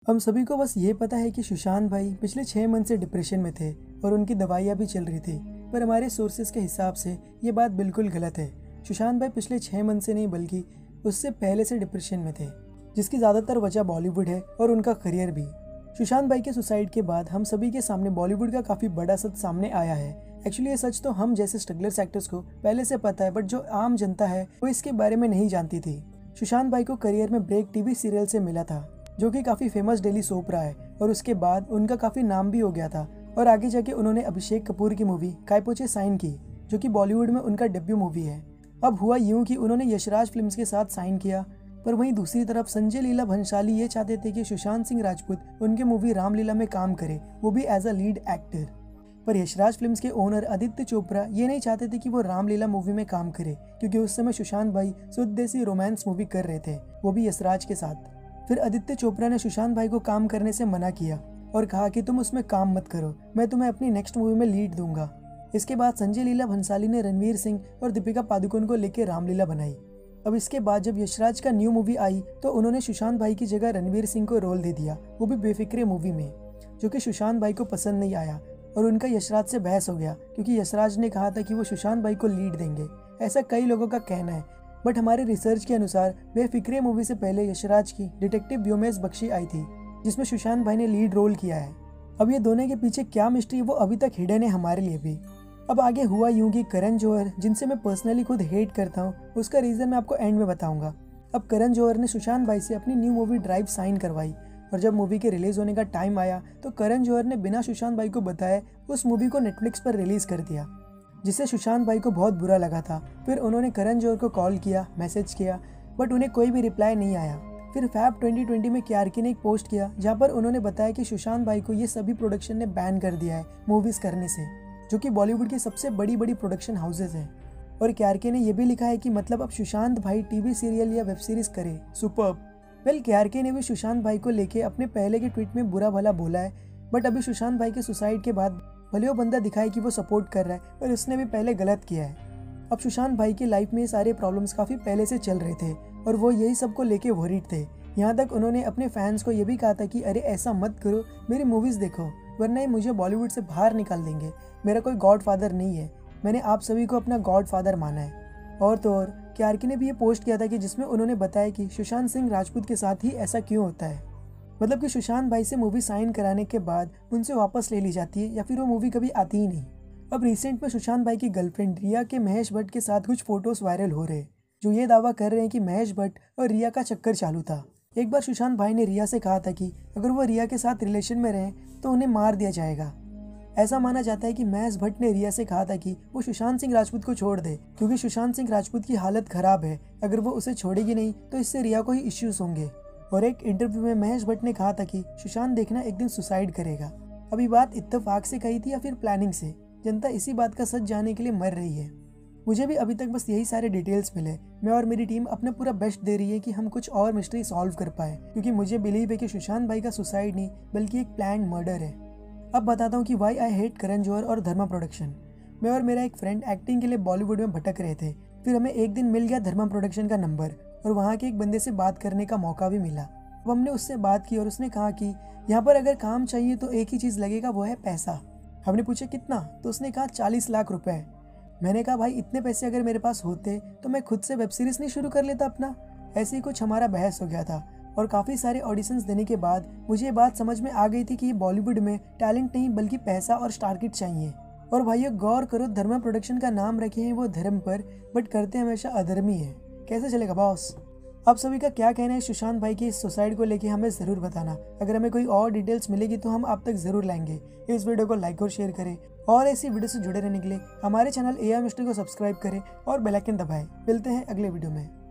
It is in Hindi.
हम सभी को बस ये पता है कि सुशांत भाई पिछले 6 मंथ से डिप्रेशन में थे और उनकी दवाइयाँ भी चल रही थी, पर हमारे सोर्सेज के हिसाब से ये बात बिल्कुल गलत है। सुशांत भाई पिछले 6 मंथ से नहीं बल्कि उससे पहले से डिप्रेशन में थे, जिसकी ज़्यादातर वजह बॉलीवुड है और उनका करियर भी। सुशांत भाई के सुसाइड के बाद हम सभी के सामने बॉलीवुड का काफ़ी बड़ा सच सामने आया है। एक्चुअली ये सच तो हम जैसे स्ट्रगलर्स एक्टर्स को पहले से पता है, बट जो आम जनता है वो इसके बारे में नहीं जानती थी। सुशांत भाई को करियर में ब्रेक टीवी सीरियल से मिला था, जो कि काफ़ी फेमस डेली सोप रहा है, और उसके बाद उनका काफ़ी नाम भी हो गया था। और आगे जाके उन्होंने अभिषेक कपूर की मूवी कायपोचे साइन की, जो कि बॉलीवुड में उनका डेब्यू मूवी है। अब हुआ यूं कि उन्होंने यशराज फिल्म्स के साथ साइन किया, पर वहीं दूसरी तरफ संजय लीला भंसाली ये चाहते थे कि सुशांत सिंह राजपूत उनके मूवी रामलीला में काम करे, वो भी एज अ लीड एक्टर। पर यशराज फिल्म्स के ओनर आदित्य चोपड़ा ये नहीं चाहते थे कि वो रामलीला मूवी में काम करे, क्योंकि उस समय सुशांत भाई स्वदेशी रोमांस मूवी कर रहे थे, वो भी यशराज के साथ। फिर आदित्य चोपड़ा ने सुशांत भाई को काम करने से मना किया और कहा कि तुम उसमें काम मत करो, मैं तुम्हें अपनी नेक्स्ट मूवी में लीड दूंगा। इसके बाद संजय लीला भंसाली ने रणवीर सिंह और दीपिका पादुकोण को लेकर रामलीला बनाई। अब इसके बाद जब यशराज का न्यू मूवी आई तो उन्होंने सुशांत भाई की जगह रणवीर सिंह को रोल दे दिया, वो भी बेफिक्रे मूवी में, जो कि सुशांत भाई को पसंद नहीं आया और उनका यशराज से बहस हो गया, क्योंकि यशराज ने कहा था कि वो सुशांत भाई को लीड देंगे। ऐसा कई लोगों का कहना है, बट हमारे रिसर्च के अनुसार बेफिक्रे मूवी से पहले यशराज की डिटेक्टिव व्योमेश बख्शी आई थी, जिसमें सुशांत भाई ने लीड रोल किया है। अब ये दोनों के पीछे क्या मिस्ट्री वो अभी तक हिडन है हमारे लिए भी। अब आगे हुआ यूं कि करण जौहर, जिनसे मैं पर्सनली खुद हेट करता हूँ, उसका रीज़न मैं आपको एंड में बताऊंगा। अब करण जौहर ने सुशांत भाई से अपनी न्यू मूवी ड्राइव साइन करवाई, और जब मूवी के रिलीज होने का टाइम आया तो करण जौहर ने बिना सुशांत भाई को बताए उस मूवी को नेटफ्लिक्स पर रिलीज कर दिया, जिससे सुशांत भाई को बहुत बुरा लगा था। फिर उन्होंने करण जौहर को कॉल किया, मैसेज किया, बट उन्हें कोई भी रिप्लाई नहीं आया। फिर फैब 2020 में KRK ने एक पोस्ट किया, जहां पर उन्होंने बताया कि सुशांत भाई को ये सभी प्रोडक्शन ने बैन कर दिया है मूवीज करने से, जो कि बॉलीवुड की सबसे बड़ी बड़ी प्रोडक्शन हाउसेज हैं। और KRK ने यह भी लिखा है कि मतलब अब सुशांत भाई टीवी सीरियल या वेब सीरीज करे। सुपर्ब। वेल, KRK ने भी सुशांत भाई को लेके अपने पहले के ट्वीट में बुरा भला बोला है, बट अभी सुशांत भाई के सुसाइड के बाद भले वो बंदा दिखाए कि वो सपोर्ट कर रहा है, पर उसने भी पहले गलत किया है। अब सुशांत भाई की लाइफ में ये सारे प्रॉब्लम्स काफ़ी पहले से चल रहे थे और वो यही सब को लेके वरीड थे। यहाँ तक उन्होंने अपने फैंस को ये भी कहा था कि अरे ऐसा मत करो, मेरी मूवीज़ देखो, वरना ये मुझे बॉलीवुड से बाहर निकाल देंगे। मेरा कोई गॉड फादर नहीं है, मैंने आप सभी को अपना गॉड फादर माना है। और तो और KRK ने भी ये पोस्ट किया था कि जिसमें उन्होंने बताया कि सुशांत सिंह राजपूत के साथ ही ऐसा क्यों होता है, मतलब कि सुशांत भाई से मूवी साइन कराने के बाद उनसे वापस ले ली जाती है या फिर वो मूवी कभी आती ही नहीं। अब रिसेंट में सुशांत भाई की गर्लफ्रेंड रिया के महेश भट्ट के साथ कुछ फोटोज वायरल हो रहे, जो ये दावा कर रहे हैं कि महेश भट्ट और रिया का चक्कर चालू था। एक बार सुशांत भाई ने रिया से कहा था कि अगर वो रिया के साथ रिलेशन में रहें तो उन्हें मार दिया जाएगा। ऐसा माना जाता है कि महेश भट्ट ने रिया से कहा था कि वो सुशांत सिंह राजपूत को छोड़ दे, क्योंकि सुशांत सिंह राजपूत की हालत खराब है, अगर वो उसे छोड़ेगी नहीं तो इससे रिया को ही इश्यूज होंगे। और एक इंटरव्यू में महेश भट्ट ने कहा था कि सुशांत देखना एक दिन सुसाइड करेगा। अभी बात इत्तेफाक से कही थी या फिर प्लानिंग से, जनता इसी बात का सच जानने के लिए मर रही है। मुझे भी अभी तक बस यही सारे डिटेल्स मिले। मैं और मेरी टीम अपना पूरा बेस्ट दे रही है कि हम कुछ और मिस्ट्री सॉल्व कर पाए, क्योंकि मुझे बिलीव है कि सुशांत भाई का सुसाइड नहीं बल्कि एक प्लान्ड मर्डर है। अब बताता हूँ कि Y I hate Karan Johar और धर्मा प्रोडक्शन। मैं और मेरा एक फ्रेंड एक्टिंग के लिए बॉलीवुड में भटक रहे थे, फिर हमें एक दिन मिल गया धर्मा प्रोडक्शन का नंबर और वहाँ के एक बंदे से बात करने का मौका भी मिला। अब हमने उससे बात की और उसने कहा कि यहाँ पर अगर काम चाहिए तो एक ही चीज़ लगेगा, वो है पैसा। हमने पूछा कितना, तो उसने कहा 40 लाख रुपए। मैंने कहा भाई इतने पैसे अगर मेरे पास होते तो मैं खुद से वेब सीरीज नहीं शुरू कर लेता अपना। ऐसे ही कुछ हमारा बहस हो गया था और काफ़ी सारे ऑडिशंस देने के बाद मुझे ये बात समझ में आ गई थी कि बॉलीवुड में टैलेंट नहीं बल्कि पैसा और स्टार किट चाहिए। और भाइयों गौर करो, धर्मा प्रोडक्शन का नाम रखे हैं वो धर्म पर, बट करते हमेशा अधर्मी है। कैसे चलेगा बॉस? आप सभी का क्या कहना है सुशांत भाई के इस सुसाइड को लेके हमें ज़रूर बताना। अगर हमें कोई और डिटेल्स मिलेगी तो हम आप तक ज़रूर लाएंगे। इस वीडियो को लाइक और शेयर करें और ऐसी वीडियो से जुड़े रहने के लिए हमारे चैनल AI मिस्ट्री को सब्सक्राइब करें और बेल आइकन दबाएं। मिलते हैं अगले वीडियो में।